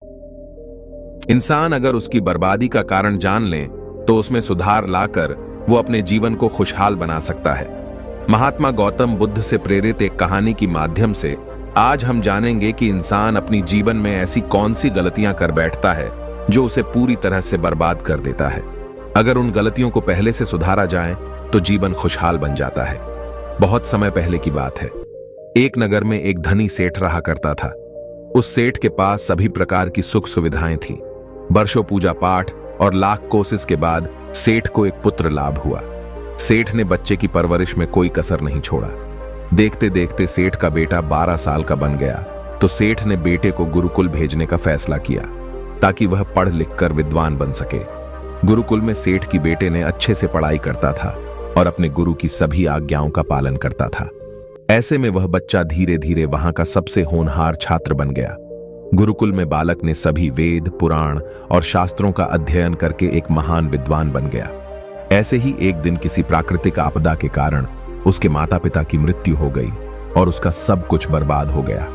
इंसान अगर उसकी बर्बादी का कारण जान ले तो उसमें सुधार लाकर वो अपने जीवन को खुशहाल बना सकता है। महात्मा गौतम बुद्ध से प्रेरित एक कहानी के माध्यम से आज हम जानेंगे कि इंसान अपनी जीवन में ऐसी कौन सी गलतियां कर बैठता है जो उसे पूरी तरह से बर्बाद कर देता है। अगर उन गलतियों को पहले से सुधारा जाए तो जीवन खुशहाल बन जाता है। बहुत समय पहले की बात है। एक नगर में एक धनी सेठ रहा करता था। उस सेठ के पास सभी प्रकार की सुख सुविधाएं थीं। वर्षों पूजा पाठ और लाख कोशिश के बाद सेठ को एक पुत्र लाभ हुआ। सेठ ने बच्चे की परवरिश में कोई कसर नहीं छोड़ा। देखते देखते सेठ का बेटा 12 साल का बन गया तो सेठ ने बेटे को गुरुकुल भेजने का फैसला किया ताकि वह पढ़ लिख कर विद्वान बन सके। गुरुकुल में सेठ की बेटे ने अच्छे से पढ़ाई करता था और अपने गुरु की सभी आज्ञाओं का पालन करता था। ऐसे में वह बच्चा धीरे धीरे वहां का सबसे होनहार छात्र बन गया। गुरुकुल में बालक ने सभी वेद, पुराण और शास्त्रों का अध्ययन करके एक महान विद्वान बन गया। ऐसे ही एक दिन किसी प्राकृतिक आपदा के कारण उसके माता पिता की मृत्यु हो गई और उसका सब कुछ बर्बाद हो गया।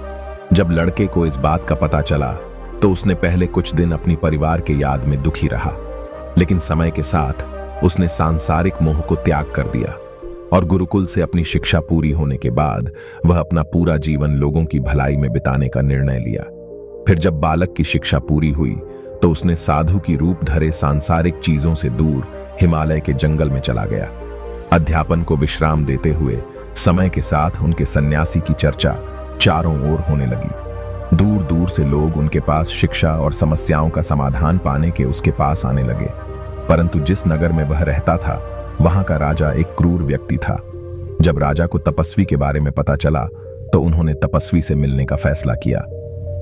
जब लड़के को इस बात का पता चला तो उसने पहले कुछ दिन अपनी परिवार के याद में दुखी रहा, लेकिन समय के साथ उसने सांसारिक मोह को त्याग कर दिया और गुरुकुल से अपनी शिक्षा पूरी होने के बाद वह अपना पूरा जीवन लोगों की भलाई में बिताने का निर्णय लिया। फिर जब बालक की शिक्षा पूरी हुई तो उसने साधु की रूप धरे सांसारिक चीजों से दूर हिमालय के जंगल में चला गया। अध्यापन को विश्राम देते हुए समय के साथ उनके सन्यासी की चर्चा चारों ओर होने लगी। दूर दूर से लोग उनके पास शिक्षा और समस्याओं का समाधान पाने के उसके पास आने लगे। परंतु जिस नगर में वह रहता था वहां का राजा एक क्रूर व्यक्ति था। जब राजा को तपस्वी के बारे में पता चला तो उन्होंने तपस्वी से मिलने का फैसला किया।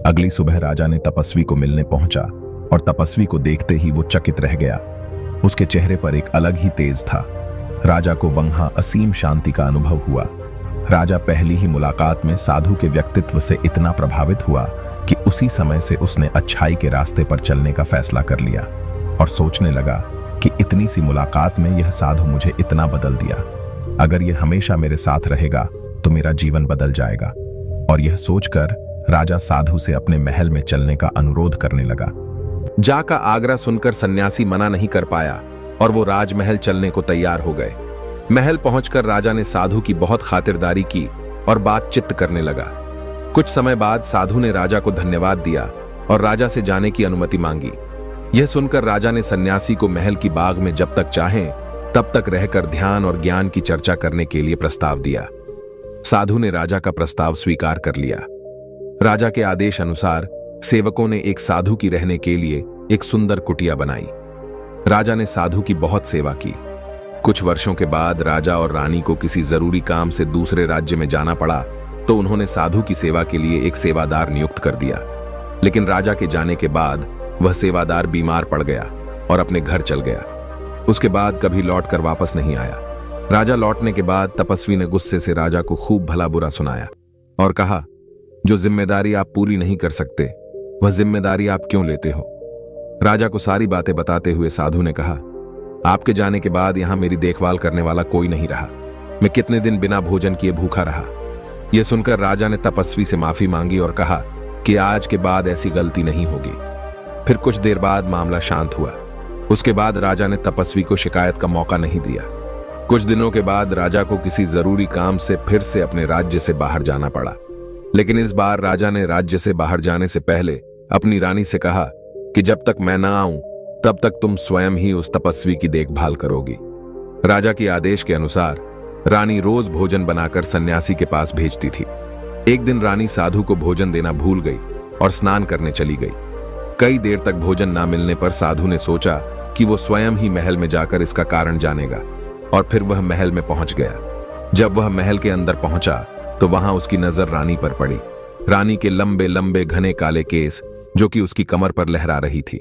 अगली सुबह राजा ने तपस्वी को मिलने पहुंचा और तपस्वी को देखते ही वो चकित रह गया। उसके चेहरे पर एक अलग ही तेज था। राजा को वहां असीम शांति का अनुभव हुआ। राजा पहली ही मुलाकात में साधु के व्यक्तित्व से इतना प्रभावित हुआ कि उसी समय से उसने अच्छाई के रास्ते पर चलने का फैसला कर लिया और सोचने लगा कि इतनी सी मुलाकात में यह साधु मुझे इतना बदल दिया। अगर यह हमेशा मेरे साथ रहेगा तो मेरा जीवन बदल जाएगा। और यह सोचकर राजा साधु से अपने महल में चलने का अनुरोध करने लगा। जा का आग्रह सुनकर सन्यासी मना नहीं कर पाया और वो राजमहल चलने को तैयार हो गए। महल पहुंचकर राजा ने साधु की बहुत खातिरदारी की और बातचीत करने लगा। कुछ समय बाद साधु ने राजा को धन्यवाद दिया और राजा से जाने की अनुमति मांगी। यह सुनकर राजा ने सन्यासी को महल की बाग में जब तक चाहें तब तक रहकर ध्यान और ज्ञान की चर्चा करने के लिए प्रस्ताव दिया। साधु ने राजा का प्रस्ताव स्वीकार कर लिया। राजा के आदेश अनुसार सेवकों ने एक साधु की रहने के लिए एक सुंदर कुटिया बनाई। राजा ने साधु की बहुत सेवा की। कुछ वर्षों के बाद राजा और रानी को किसी जरूरी काम से दूसरे राज्य में जाना पड़ा तो उन्होंने साधु की सेवा के लिए एक सेवादार नियुक्त कर दिया। लेकिन राजा के जाने के बाद वह सेवादार बीमार पड़ गया और अपने घर चल गया। उसके बाद कभी लौटकर वापस नहीं आया। राजा लौटने के बाद तपस्वी ने गुस्से से राजा को खूब भला बुरा सुनाया और कहा, जो जिम्मेदारी आप पूरी नहीं कर सकते वह जिम्मेदारी आप क्यों लेते हो। राजा को सारी बातें बताते हुए साधु ने कहा, आपके जाने के बाद यहां मेरी देखभाल करने वाला कोई नहीं रहा। मैं कितने दिन बिना भोजन किए भूखा रहा। यह सुनकर राजा ने तपस्वी से माफी मांगी और कहा कि आज के बाद ऐसी गलती नहीं होगी। फिर कुछ देर बाद मामला शांत हुआ। उसके बाद राजा ने तपस्वी को शिकायत का मौका नहीं दिया। कुछ दिनों के बाद राजा को किसी जरूरी काम से फिर से अपने राज्य से बाहर जाना पड़ा। लेकिन इस बार राजा ने राज्य से बाहर जाने से पहले अपनी रानी से कहा कि जब तक मैं ना आऊं तब तक तुम स्वयं ही उस तपस्वी की देखभाल करोगी। राजा के आदेश के अनुसार रानी रोज भोजन बनाकर सन्यासी के पास भेजती थी। एक दिन रानी साधु को भोजन देना भूल गई और स्नान करने चली गई। कई देर तक भोजन ना मिलने पर साधु ने सोचा कि वो स्वयं ही महल में जाकर इसका कारण जानेगा और फिर वह महल में पहुंच गया। जब वह महल के अंदर पहुंचा तो वहां उसकी नजर रानी पर पड़ी। रानी के लंबे लंबे घने काले केस जो कि उसकी कमर पर लहरा रही थी।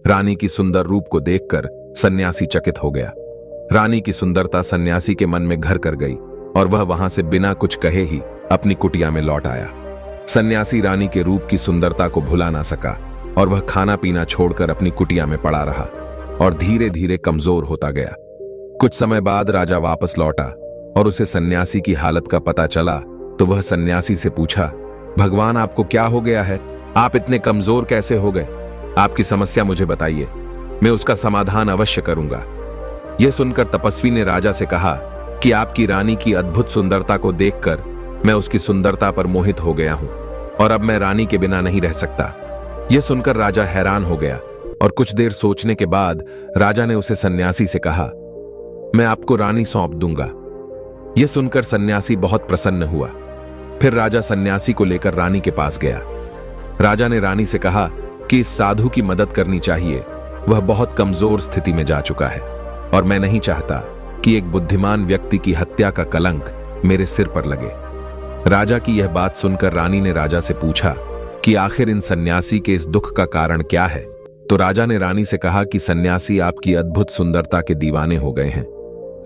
रानी की सुंदर रूप को देखकर सन्यासी चकित हो गया। रानी की सुंदरता सन्यासी के मन में घर कर गई और वह वहां से बिना कुछ कहे ही अपनी कुटिया में लौट आया। सन्यासी रानी के रूप की सुंदरता को भुला ना सका और वह खाना पीना छोड़कर अपनी कुटिया में पड़ा रहा और धीरे धीरे कमजोर होता गया। कुछ समय बाद राजा वापस लौटा और उसे सन्यासी की हालत का पता चला तो वह सन्यासी से पूछा, भगवान आपको क्या हो गया है? आप इतने कमजोर कैसे हो गए? आपकी समस्या मुझे बताइए, मैं उसका समाधान अवश्य करूंगा। यह सुनकर तपस्वी ने राजा से कहा कि आपकी रानी की अद्भुत सुंदरता को देखकर मैं उसकी सुंदरता पर मोहित हो गया हूं और अब मैं रानी के बिना नहीं रह सकता। यह सुनकर राजा हैरान हो गया और कुछ देर सोचने के बाद राजा ने उसे सन्यासी से कहा, मैं आपको रानी सौंप दूंगा। यह सुनकर सन्यासी बहुत प्रसन्न हुआ। फिर राजा सन्यासी को लेकर रानी के पास गया। राजा ने रानी से कहा कि इस साधु की मदद करनी चाहिए, वह बहुत कमजोर स्थिति में जा चुका है और मैं नहीं चाहता कि एक बुद्धिमान व्यक्ति की हत्या का कलंक मेरे सिर पर लगे। राजा की यह बात सुनकर रानी ने राजा से पूछा कि आखिर इन सन्यासी के इस दुख का कारण क्या है। तो राजा ने रानी से कहा कि सन्यासी आपकी अद्भुत सुंदरता के दीवाने हो गए हैं।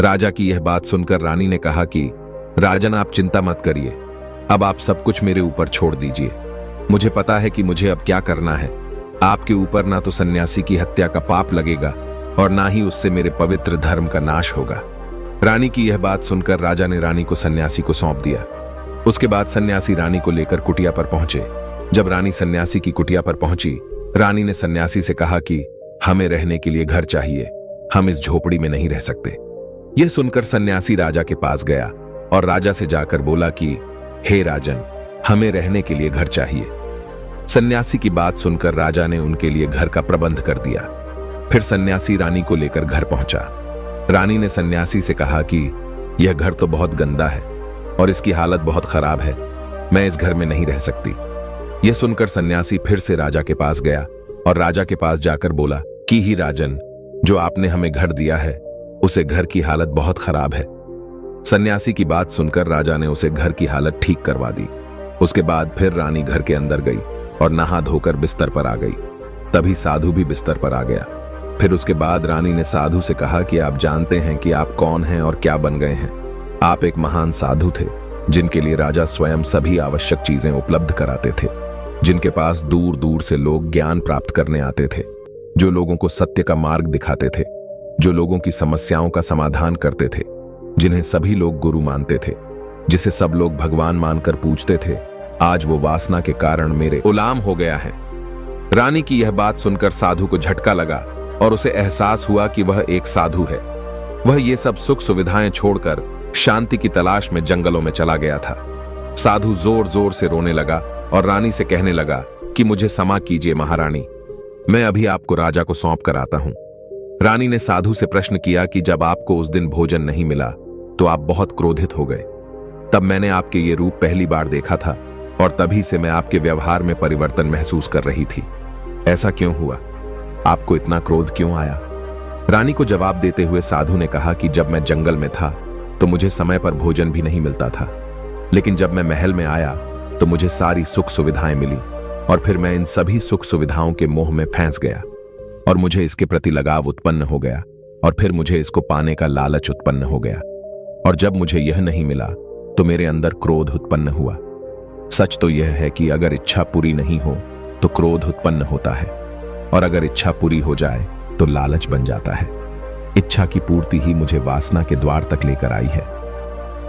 राजा की यह बात सुनकर रानी ने कहा कि राजन, आप चिंता मत करिए, अब आप सब कुछ मेरे ऊपर छोड़ दीजिए। मुझे पता है कि मुझे अब क्या करना है। आपके ऊपर ना तो सन्यासी की हत्या का पाप लगेगा और ना ही उससे मेरे पवित्र धर्म का नाश होगा। रानी की यह बात सुनकर राजा ने रानी को सन्यासी को सौंप दिया। उसके बाद सन्यासी रानी को लेकर कुटिया पर पहुंचे। जब रानी सन्यासी की कुटिया पर पहुंची, रानी ने सन्यासी से कहा कि हमें रहने के लिए घर चाहिए, हम इस झोपड़ी में नहीं रह सकते। यह सुनकर सन्यासी राजा के पास गया और राजा से जाकर बोला कि हे राजन, हमें रहने के लिए घर चाहिए। सन्यासी की बात सुनकर राजा ने उनके लिए घर का प्रबंध कर दिया। फिर सन्यासी रानी को लेकर घर पहुंचा। रानी ने सन्यासी से कहा कि यह घर तो बहुत गंदा है और इसकी हालत बहुत खराब है, मैं इस घर में नहीं रह सकती। यह सुनकर सन्यासी फिर से राजा के पास गया और राजा के पास जाकर बोला कि ही राजन, जो आपने हमें घर दिया है उसे घर की हालत बहुत खराब है। सन्यासी की बात सुनकर राजा ने उसे घर की हालत ठीक करवा दी। उसके बाद फिर रानी घर के अंदर गई और नहा धोकर बिस्तर पर आ गई। तभी साधु भी बिस्तर पर आ गया। फिर उसके बाद रानी ने साधु से कहा कि आप जानते हैं कि आप कौन हैं और क्या बन गए हैं। आप एक महान साधु थे जिनके लिए राजा स्वयं सभी आवश्यक चीजें उपलब्ध कराते थे, जिनके पास दूर दूर से लोग ज्ञान प्राप्त करने आते थे, जो लोगों को सत्य का मार्ग दिखाते थे, जो लोगों की समस्याओं का समाधान करते थे, जिन्हें सभी लोग गुरु मानते थे, जिसे सब लोग भगवान मानकर पूजते थे। आज वो वासना के कारण मेरे गुलाम हो गया है। रानी की यह बात सुनकर साधु को झटका लगा और उसे एहसास हुआ कि वह एक साधु है। वह ये सब सुख सुविधाएं छोड़कर शांति की तलाश में जंगलों में चला गया था। साधु जोर जोर से रोने लगा और रानी से कहने लगा कि मुझे क्षमा कीजिए महारानी, मैं अभी आपको राजा को सौंप कर आता हूं। रानी ने साधु से प्रश्न किया कि जब आपको उस दिन भोजन नहीं मिला तो आप बहुत क्रोधित हो गए। तब मैंने आपके ये रूप पहली बार देखा था और तभी से मैं आपके व्यवहार में परिवर्तन महसूस कर रही थी। ऐसा क्यों हुआ? आपको इतना क्रोध क्यों आया? रानी को जवाब देते हुए साधु ने कहा कि जब मैं जंगल में था तो मुझे समय पर भोजन भी नहीं मिलता था, लेकिन जब मैं महल में आया तो मुझे सारी सुख सुविधाएं मिली और फिर मैं इन सभी सुख सुविधाओं के मोह में फंस गया और मुझे इसके प्रति लगाव उत्पन्न हो गया और फिर मुझे इसको पाने का लालच उत्पन्न हो गया और जब मुझे यह नहीं मिला तो मेरे अंदर क्रोध उत्पन्न हुआ। सच तो यह है कि अगर इच्छा पूरी नहीं हो तो क्रोध उत्पन्न होता है और अगर इच्छा पूरी हो जाए तो लालच बन जाता है। इच्छा की पूर्ति ही मुझे वासना के द्वार तक लेकर आई है।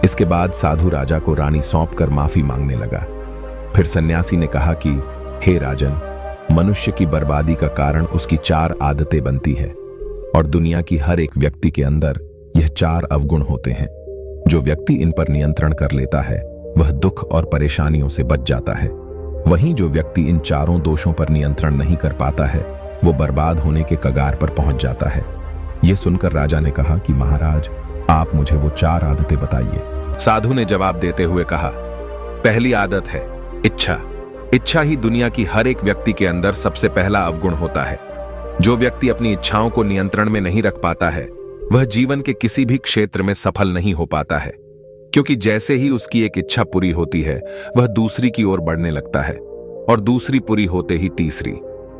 इसके बाद साधु राजा को रानी सौंपकर माफी मांगने लगा। फिर सन्यासी ने कहा कि हे राजन, मनुष्य की बर्बादी का कारण उसकी 4 आदतें बनती है और दुनिया की हर एक व्यक्ति के अंदर यह 4 अवगुण होते हैं। जो व्यक्ति इन पर नियंत्रण कर लेता है वह दुख और परेशानियों से बच जाता है। वहीं जो व्यक्ति इन 4 दोषों पर नियंत्रण नहीं कर पाता है वो बर्बाद होने के कगार पर पहुंच जाता है। यह सुनकर राजा ने कहा कि महाराज, आप मुझे वो 4 आदतें बताइए। साधु ने जवाब देते हुए कहा, पहली आदत है इच्छा। इच्छा ही दुनिया की हर एक व्यक्ति के अंदर सबसे पहला अवगुण होता है। जो व्यक्ति अपनी इच्छाओं को नियंत्रण में नहीं रख पाता है वह जीवन के किसी भी क्षेत्र में सफल नहीं हो पाता है, क्योंकि जैसे ही उसकी एक इच्छा पूरी होती है वह दूसरी की ओर बढ़ने लगता है और दूसरी पूरी होते ही तीसरी।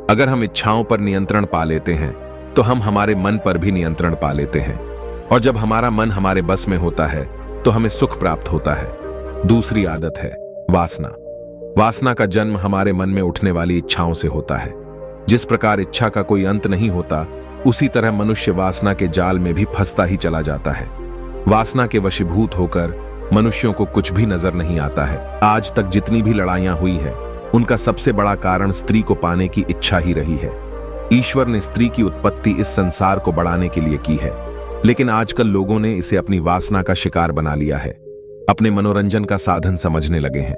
अगर हम इच्छाओं पर नियंत्रण पा लेते हैं तो हम हमारे मन पर भी नियंत्रण पा लेते हैं और जब हमारा मन हमारे बस में होता है तो हमें सुख प्राप्त होता है। दूसरी आदत है वासना। वासना का जन्म हमारे मन में उठने वाली इच्छाओं से होता है। जिस प्रकार इच्छा का कोई अंत नहीं होता, उसी तरह मनुष्य वासना के जाल में भी फंसता ही चला जाता है। वासना के वशीभूत होकर मनुष्यों को कुछ भी नजर नहीं आता है। आज तक जितनी भी लड़ाइयां हुई है उनका सबसे बड़ा कारण स्त्री को पाने की इच्छा ही रही है। ईश्वर ने स्त्री की उत्पत्ति इस संसार को बढ़ाने के लिए की है, लेकिन आजकल लोगों ने इसे अपनी वासना का शिकार बना लिया है, अपने मनोरंजन का साधन समझने लगे हैं।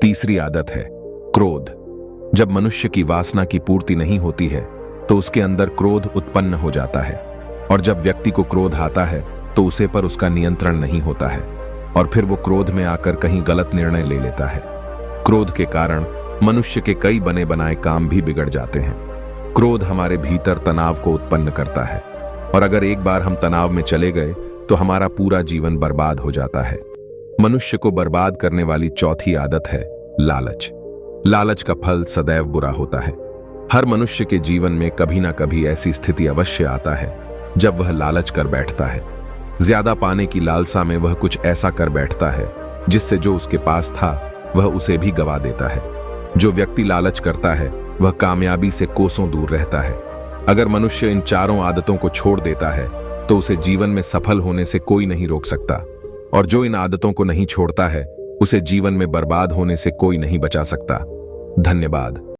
तीसरी आदत है क्रोध। जब मनुष्य की वासना की पूर्ति नहीं होती है तो उसके अंदर क्रोध उत्पन्न हो जाता है, और जब व्यक्ति को क्रोध आता है तो उसे पर उसका नियंत्रण नहीं होता है और फिर वो क्रोध में आकर कहीं गलत निर्णय ले लेता है। क्रोध के कारण मनुष्य के कई बने बनाए काम भी बिगड़ जाते हैं। क्रोध हमारे भीतर तनाव को उत्पन्न करता है, और अगर एक बार हम तनाव में चले गए तो हमारा पूरा जीवन बर्बाद हो जाता है। मनुष्य को बर्बाद करने वाली चौथी आदत है लालच। लालच का फल सदैव बुरा होता है। हर मनुष्य के जीवन में कभी ना कभी ऐसी स्थिति अवश्य आता है जब वह लालच कर बैठता है। ज्यादा पाने की लालसा में वह कुछ ऐसा कर बैठता है जिससे जो उसके पास था वह उसे भी गवा देता है। जो व्यक्ति लालच करता है वह कामयाबी से कोसों दूर रहता है। अगर मनुष्य इन चारों आदतों को छोड़ देता है तो उसे जीवन में सफल होने से कोई नहीं रोक सकता, और जो इन आदतों को नहीं छोड़ता है उसे जीवन में बर्बाद होने से कोई नहीं बचा सकता। धन्यवाद।